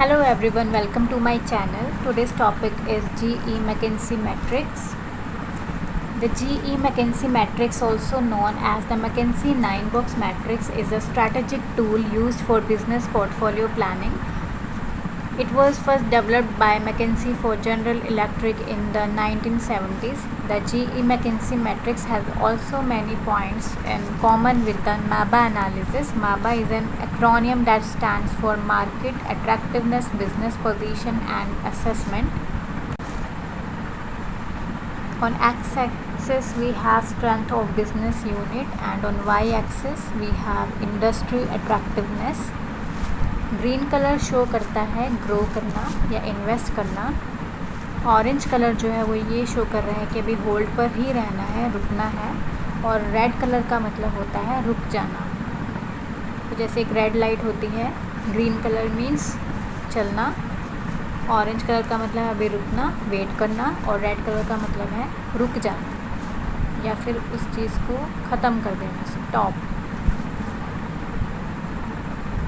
Hello everyone, welcome to my channel. Today's topic is GE McKinsey matrix. The GE McKinsey matrix, also known as the McKinsey 9-box matrix, is a strategic tool used for business portfolio planning. It was first developed by McKinsey for General Electric in the 1970s. The GE McKinsey matrix has also many points in common with the MABA analysis. MABA is an acronym that stands for Market Attractiveness, Business Position and Assessment. On x-axis we have strength of business unit and on y-axis we have industry attractiveness. Green colour show करता है grow करना या invest करना. Orange colour जो है वो ये show कर रहा है कि अभी होल्ड पर ही रहना है, रुकना है. और रेड कलर का मतलब होता है रुक जाना. तो जैसे एक रेड लाइट होती है, ग्रीन कलर मीन्स चलना, ऑरेंज कलर का मतलब है अभी रुकना, वेट करना, और रेड कलर का मतलब है रुक जाना या फिर उस चीज़ को ख़त्म कर देना, स्टॉप.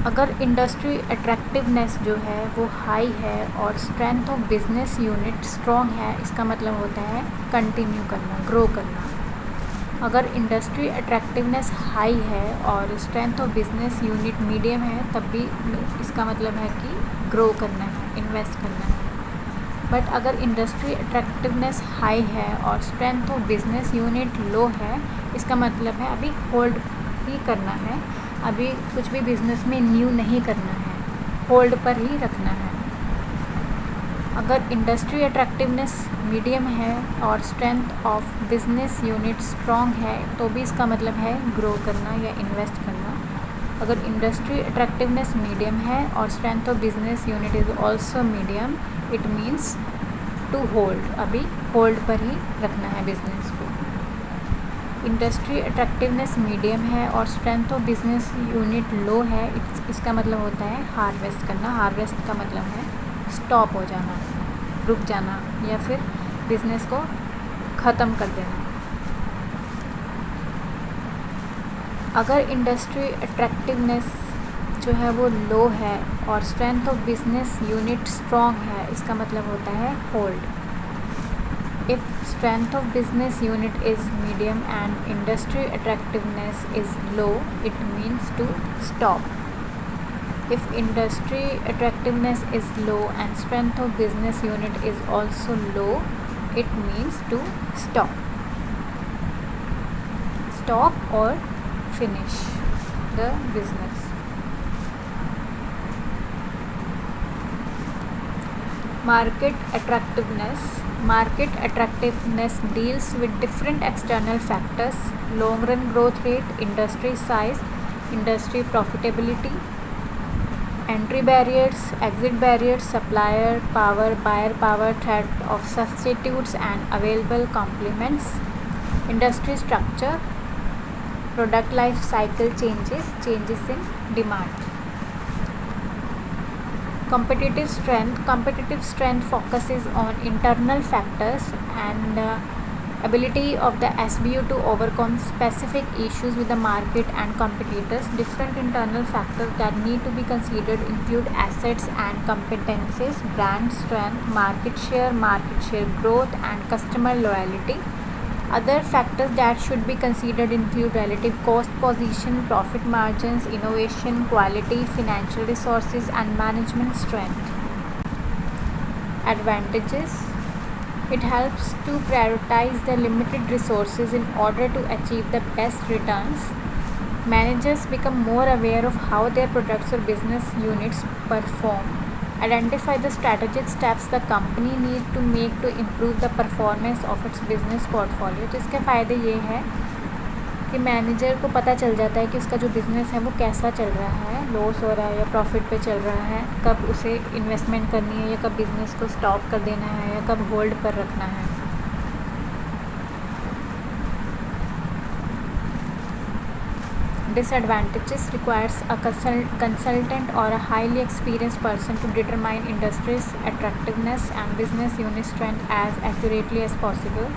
अगर इंडस्ट्री अट्रैक्टिवनेस जो है वो हाई है और strength of business unit strong है, इसका मतलब होता है कंटिन्यू करना, ग्रो करना. अगर इंडस्ट्री अट्रैक्टिवनेस हाई है और strength of business unit medium है, तब भी इसका मतलब है कि ग्रो करना है, इन्वेस्ट करना है. बट अगर इंडस्ट्री अट्रैक्टिवनेस हाई है और स्ट्रेंथ ऑफ बिजनेस यूनिट लो है, इसका मतलब है अभी होल्ड ही करना है, अभी कुछ भी बिज़नेस में न्यू नहीं करना है, होल्ड पर ही रखना है. अगर इंडस्ट्री अट्रैक्टिवनेस मीडियम है और strength of business unit strong है, तो भी इसका मतलब है ग्रो करना या इन्वेस्ट करना. अगर इंडस्ट्री अट्रैक्टिवनेस मीडियम है और strength of business unit is also medium, it means to hold, अभी होल्ड पर ही रखना है बिजनेस को. इंडस्ट्री अट्रैक्टिवनेस मीडियम है और स्ट्रेंथ ऑफ बिजनेस यूनिट लो है, इसका मतलब होता है हार्वेस्ट करना. हार्वेस्ट का मतलब है स्टॉप हो जाना, रुक जाना या फिर बिजनेस को ख़त्म कर देना. अगर इंडस्ट्री अट्रैक्टिवनेस जो है वो लो है और strength of business unit strong है, इसका मतलब होता है hold. If strength of business unit is medium and industry attractiveness is low, it means to stop. If industry attractiveness is low and strength of business unit is also low, it means to stop. Stop or finish the business. Market attractiveness. Market attractiveness deals with different external factors: long run growth rate, industry size, industry profitability, entry barriers, exit barriers, supplier power, buyer power, threat of substitutes and available complements, industry structure, product life cycle changes, changes in demand. Competitive strength focuses on internal factors and ability of the SBU to overcome specific issues with the market and competitors. Different internal factors that need to be considered include assets and competencies, brand strength, market share growth and customer loyalty. Other factors that should be considered include relative cost position, profit margins, innovation, quality, financial resources, and management strength. Advantages: it helps to prioritize the limited resources in order to achieve the best returns. Managers become more aware of how their products or business units perform. Identify the strategic steps the company need to make to improve the performance of its business portfolio. तो इसके फ़ायदे ये हैं कि manager को पता चल जाता है कि उसका जो बिज़नेस है वो कैसा चल रहा है, लॉस हो रहा है या प्रॉफिट पे चल रहा है, कब उसे इन्वेस्टमेंट करनी है या कब बिज़नेस को स्टॉप कर देना है या कब होल्ड पर रखना है. Disadvantages: requires a consultant or a highly experienced person to determine industry's attractiveness and business unit strength as accurately as possible.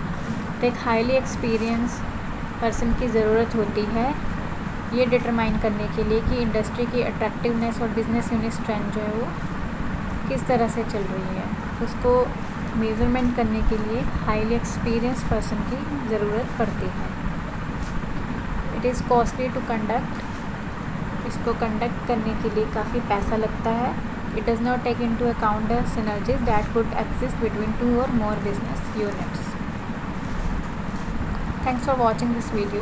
तो एक हाईली एक्सपीरियंस पर्सन की ज़रूरत होती है ये डिटरमाइन करने के लिए कि इंडस्ट्री की अट्रैक्टिवनेस और बिजनेस यूनिट स्ट्रेंथ जो है वो किस तरह से चल रही है, उसको मेज़रमेंट करने के लिए हाईली एक्सपीरियंस पर्सन की ज़रूरत पड़ती है। It is costly to conduct, इसको कंडक्ट करने के लिए काफ़ी पैसा लगता है। It does not take into account the synergies that could exist between 2 or more business units. Thanks for watching this video.